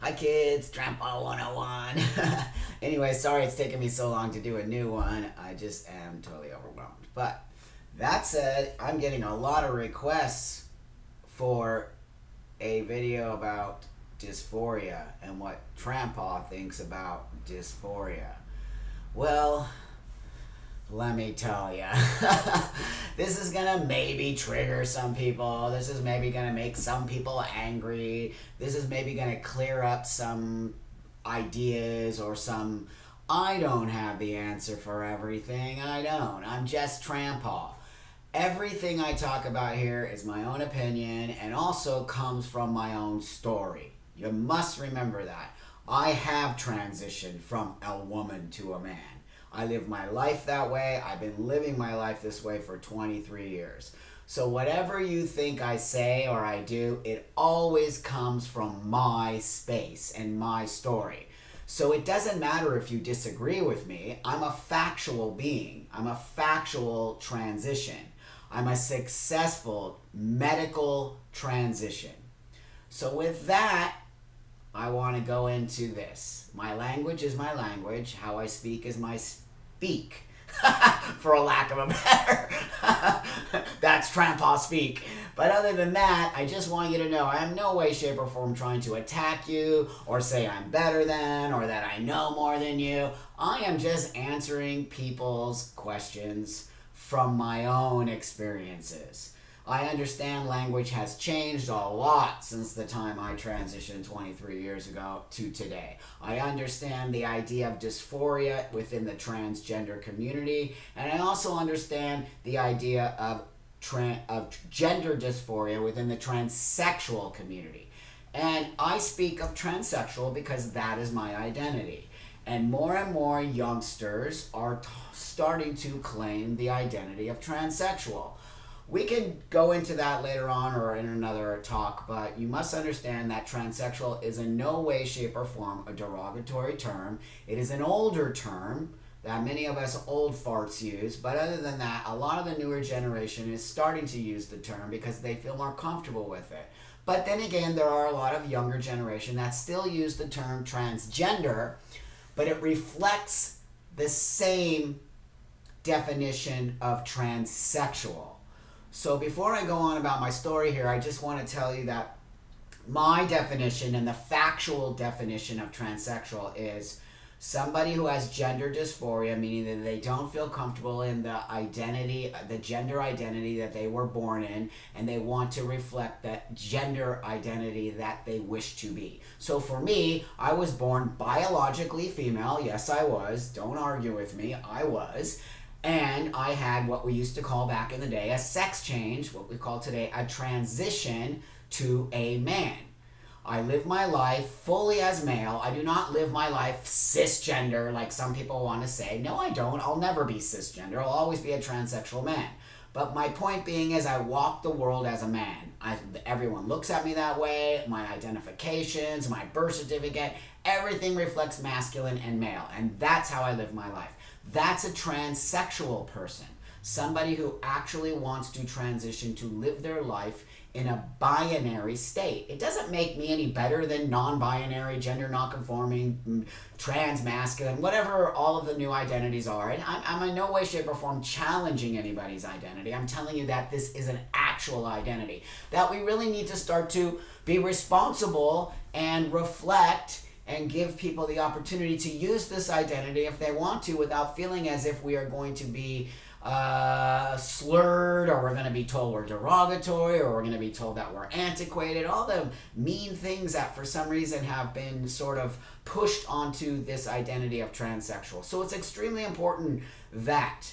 Hi kids, Tranpa 101. Anyway, sorry it's taken me so long to do a new one. I just am totally overwhelmed. But that said, I'm getting a lot of requests for a video about dysphoria and what Tranpa thinks about dysphoria. Well, let me tell you, this is gonna maybe trigger some people. This is maybe gonna make some people angry. This is maybe gonna clear up some ideas or some. I don't have the answer for everything. I don't. I'm just Tranpa. Everything I talk about here is my own opinion and also comes from my own story. You must remember that. I have transitioned from a woman to a man. I live my life that way. I've been living my life this way for 23 years. So whatever you think I say or I do, it always comes from my space and my story. So it doesn't matter if you disagree with me. I'm a factual being. I'm a factual transition. I'm a successful medical transition. So with that, I want to go into this. My language is my language. How I speak is my speak. For a lack of a better. That's Tranpa speak. But other than that, I just want you to know I am no way, shape, or form trying to attack you or say I'm better than or that I know more than you. I am just answering people's questions from my own experiences. I understand language has changed a lot since the time I transitioned 23 years ago to today. I understand the idea of dysphoria within the transgender community, and I also understand the idea of gender dysphoria within the transsexual community. And I speak of transsexual because that is my identity. And more youngsters are starting to claim the identity of transsexual. We can go into that later on or in another talk, but you must understand that transsexual is in no way, shape, or form a derogatory term. It is an older term that many of us old farts use, but other than that, a lot of the newer generation is starting to use the term because they feel more comfortable with it. But then again, there are a lot of younger generation that still use the term transgender, but it reflects the same definition of transsexual. So before I go on about my story here, I just want to tell you that my definition and the factual definition of transsexual is somebody who has gender dysphoria, meaning that they don't feel comfortable in the identity, the gender identity that they were born in, and they want to reflect that gender identity that they wish to be. So for me, I was born biologically female. Yes, I was. Don't argue with me. I was. And I had what we used to call back in the day a sex change, what we call today a transition to a man. I live my life fully as male. I do not live my life cisgender like some people want to say. No, I don't. I'll never be cisgender. I'll always be a transsexual man. But my point being is I walk the world as a man. Everyone looks at me that way. My identifications, my birth certificate, everything reflects masculine and male. And that's how I live my life. That's a transsexual person. Somebody who actually wants to transition to live their life in a binary state. It doesn't make me any better than non-binary, gender non-conforming, trans masculine, whatever all of the new identities are. And I'm in no way, shape, or form challenging anybody's identity. I'm telling you that this is an actual identity. That we really need to start to be responsible and reflect and give people the opportunity to use this identity if they want to without feeling as if we are going to be slurred, or we're going to be told we're derogatory, or we're going to be told that we're antiquated, all the mean things that for some reason have been sort of pushed onto this identity of transsexual. So it's extremely important that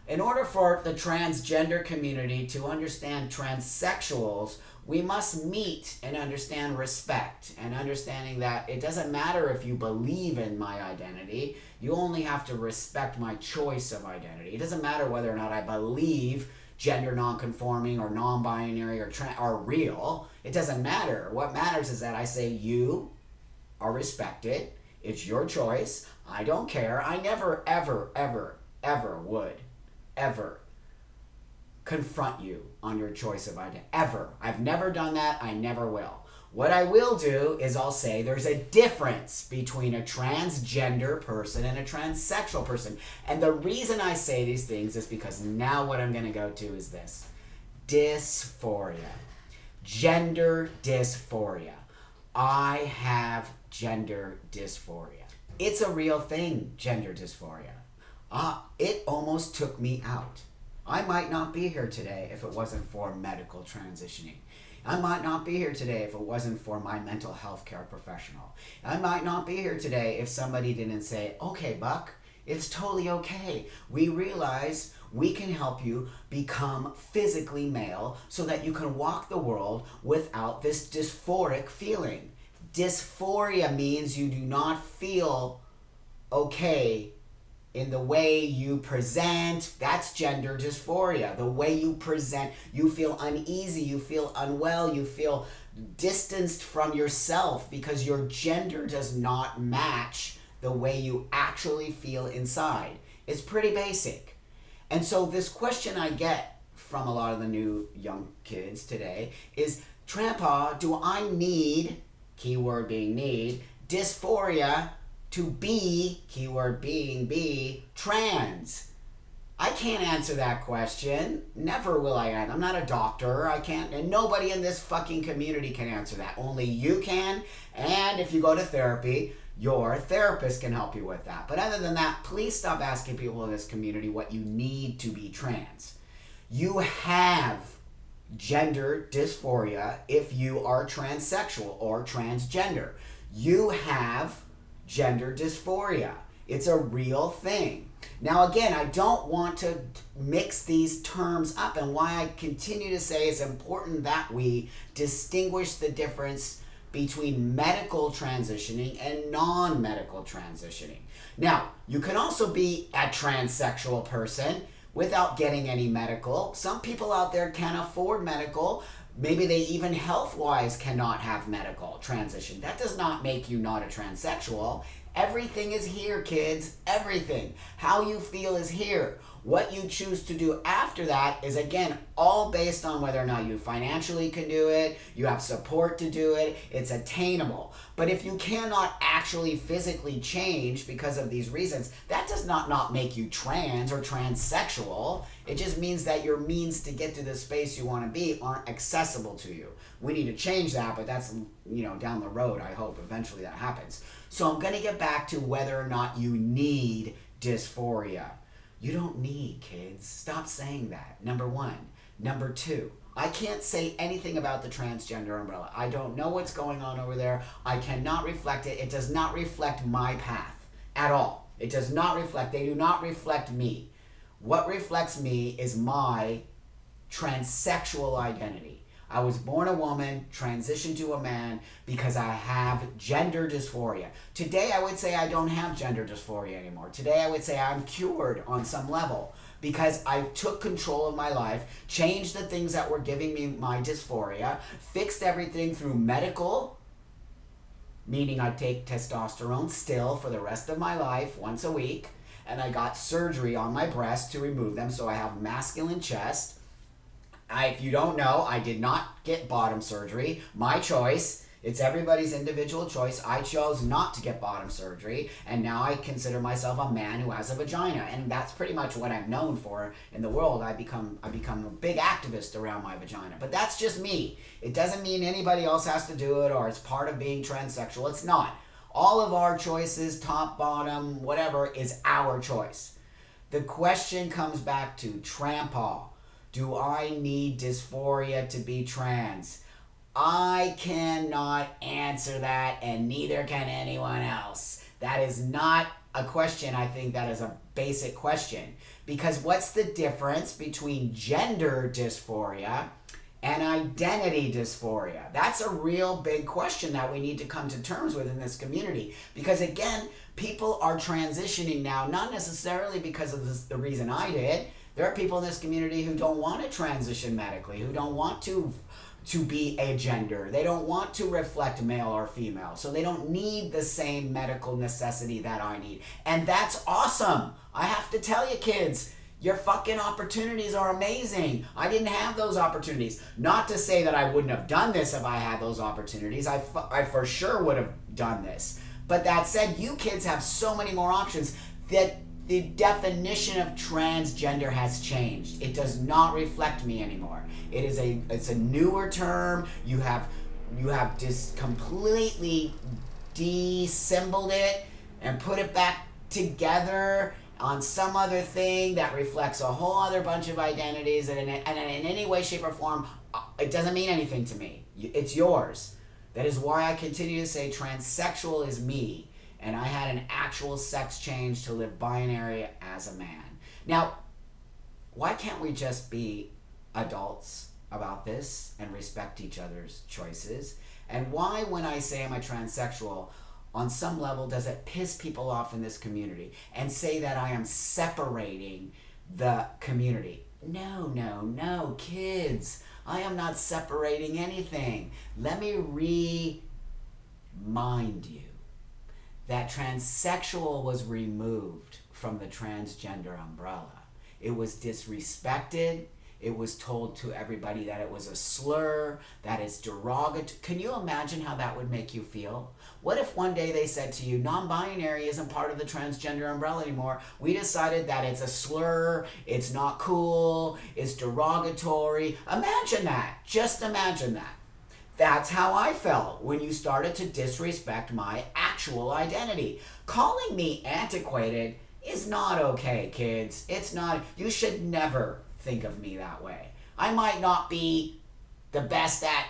in order for the transgender community to understand transsexuals, we must meet and understand respect, and understanding that it doesn't matter if you believe in my identity, you only have to respect my choice of identity. It doesn't matter whether or not I believe gender non-conforming or non-binary or real. It doesn't matter. What matters is that I say you are respected. It's your choice. I don't care. I never, ever, ever, ever would ever confront you on your choice of identity. Ever. I've never done that. I never will. What I will do is I'll say there's a difference between a transgender person and a transsexual person. And the reason I say these things is because now what I'm going to go to is this. Dysphoria. Gender dysphoria. I have gender dysphoria. It's a real thing, gender dysphoria. It almost took me out. I might not be here today if it wasn't for medical transitioning. I might not be here today if it wasn't for my mental health care professional. I might not be here today if somebody didn't say, okay, Buck, it's totally okay. We realize we can help you become physically male so that you can walk the world without this dysphoric feeling. Dysphoria means you do not feel okay in the way you present. That's gender dysphoria. The way you present, you feel uneasy, you feel unwell, you feel distanced from yourself because your gender does not match the way you actually feel inside. It's pretty basic. And so this question I get from a lot of the new young kids today is, Tranpa, do I need, keyword being need, dysphoria to be, keyword being be, trans? I can't answer that question. Never will I. I'm not a doctor. I can't, and nobody in this fucking community can answer that. Only you can, and if you go to therapy, your therapist can help you with that. But other than that, please stop asking people in this community what you need to be trans. You have gender dysphoria if you are transsexual or transgender. You have gender dysphoria. It's a real thing. Now again, I don't want to mix these terms up, and why I continue to say it's important that we distinguish the difference between medical transitioning and non-medical transitioning. Now, you can also be a transsexual person without getting any medical. Some people out there can't afford medical. Maybe they even health-wise cannot have medical transition. That does not make you not a transsexual. Everything is here, kids. Everything. How you feel is here. What you choose to do after that is, again, all based on whether or not you financially can do it, you have support to do it, it's attainable. But if you cannot actually physically change because of these reasons, that does not make you trans or transsexual. It just means that your means to get to the space you want to be aren't accessible to you. We need to change that, but that's, down the road. I hope eventually that happens. So I'm going to get back to whether or not you need dysphoria. You don't need, kids. Stop saying that. Number one. Number two, I can't say anything about the transgender umbrella. I don't know what's going on over there. I cannot reflect it. It does not reflect my path at all. It does not reflect. They do not reflect me. What reflects me is my transsexual identity. I was born a woman, transitioned to a man because I have gender dysphoria. Today I would say I don't have gender dysphoria anymore. Today I would say I'm cured on some level because I took control of my life, changed the things that were giving me my dysphoria, fixed everything through medical, meaning I take testosterone still for the rest of my life once a week, and I got surgery on my breast to remove them so I have masculine chest. If you don't know, I did not get bottom surgery. My choice. It's everybody's individual choice. I chose not to get bottom surgery, and now I consider myself a man who has a vagina, and that's pretty much what I'm known for in the world. I become a big activist around my vagina, but that's just me. It doesn't mean anybody else has to do it or it's part of being transsexual. It's not. All of our choices, top, bottom, whatever, is our choice. The question comes back to Tranpa. Do I need dysphoria to be trans? I cannot answer that, and neither can anyone else. That is not a question. I think that is a basic question. Because what's the difference between gender dysphoria and identity dysphoria? That's a real big question that we need to come to terms with in this community. Because again, people are transitioning now, not necessarily because of the reason I did. There are people in this community who don't want to transition medically, who don't want to be a gender. They don't want to reflect male or female. So they don't need the same medical necessity that I need. And that's awesome. I have to tell you, kids, Your fucking opportunities are amazing. I didn't have those opportunities. Not to say that I wouldn't have done this if I had those opportunities. I for sure would have done this. But that said, you kids have so many more options that the definition of transgender has changed. It does not reflect me anymore. It's a newer term. You have just completely dissembled it and put it back together on some other thing that reflects a whole other bunch of identities, and in any way, shape, or form, it doesn't mean anything to me. It's yours. That is why I continue to say transsexual is me, and I had an actual sex change to live binary as a man. Now, why can't we just be adults about this and respect each other's choices? And why, when I say I'm a transsexual, on some level, does it piss people off in this community and say that I am separating the community? No, kids. I am not separating anything. Let me remind you that transsexual was removed from the transgender umbrella. It was disrespected. It was told to everybody that it was a slur, that it's derogatory. Can you imagine how that would make you feel? What if one day they said to you, non-binary isn't part of the transgender umbrella anymore. We decided that it's a slur, it's not cool, it's derogatory. Imagine that. Just imagine that. That's how I felt when you started to disrespect my actual identity. Calling me antiquated is not okay, kids. It's not. You should never think of me that way. I might not be the best at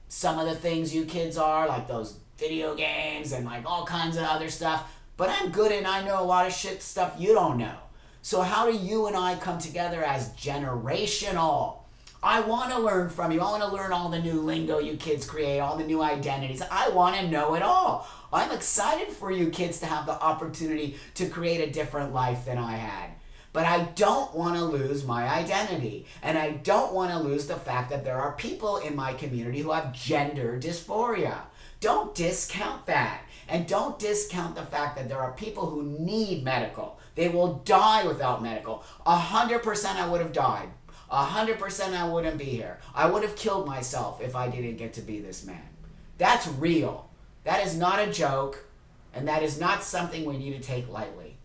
some of the things you kids are, like those video games and like all kinds of other stuff, but I'm good and I know a lot of shit stuff you don't know. So how do you and I come together as generational? I want to learn from you. I want to learn all the new lingo you kids create, all the new identities. I want to know it all. I'm excited for you kids to have the opportunity to create a different life than I had. But I don't want to lose my identity. And I don't want to lose the fact that there are people in my community who have gender dysphoria. Don't discount that. And don't discount the fact that there are people who need medical. They will die without medical. 100% I would have died. 100% I wouldn't be here. I would have killed myself if I didn't get to be this man. That's real. That is not a joke. And that is not something we need to take lightly.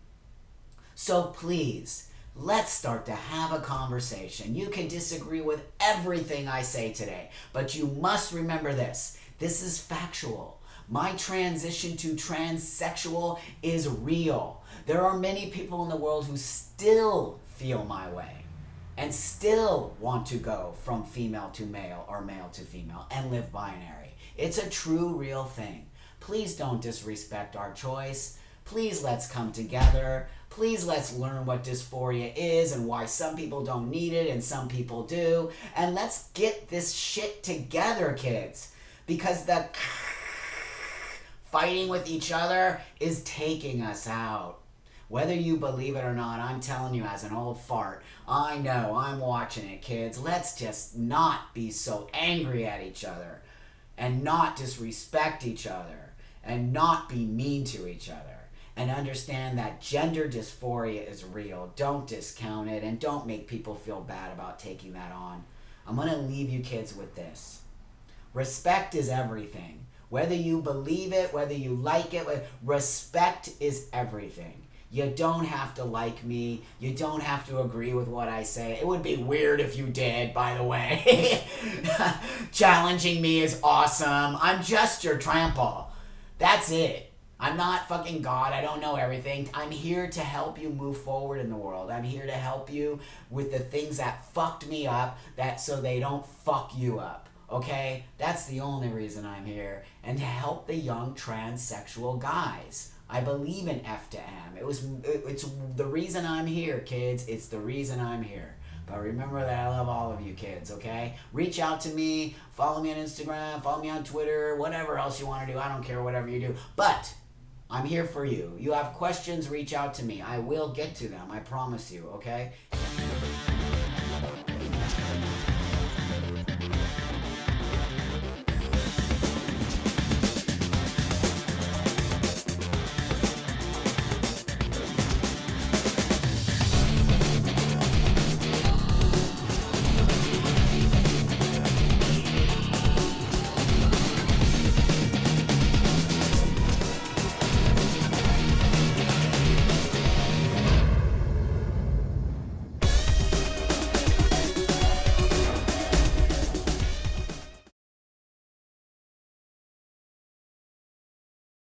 So please, let's start to have a conversation. You can disagree with everything I say today, but you must remember this. This is factual. My transition to transsexual is real. There are many people in the world who still feel my way and still want to go from female to male or male to female and live binary. It's a true, real thing. Please don't disrespect our choice. Please let's come together. Please let's learn what dysphoria is and why some people don't need it and some people do. And let's get this shit together, kids. Because the fighting with each other is taking us out. Whether you believe it or not, I'm telling you as an old fart, I know, I'm watching it, kids. Let's just not be so angry at each other and not disrespect each other and not be mean to each other. And understand that gender dysphoria is real. Don't discount it and don't make people feel bad about taking that on. I'm going to leave you kids with this. Respect is everything. Whether you believe it, whether you like it, respect is everything. You don't have to like me. You don't have to agree with what I say. It would be weird if you did, by the way. Challenging me is awesome. I'm just your Tranpa. That's it. I'm not fucking God. I don't know everything. I'm here to help you move forward in the world. I'm here to help you with the things that fucked me up, that so they don't fuck you up. Okay? That's the only reason I'm here. And to help the young transsexual guys. I believe in F to M. It's the reason I'm here, kids. It's the reason I'm here. But remember that I love all of you kids, okay? Reach out to me. Follow me on Instagram. Follow me on Twitter. Whatever else you want to do. I don't care whatever you do. But I'm here for you. You have questions, reach out to me. I will get to them. I promise you, okay?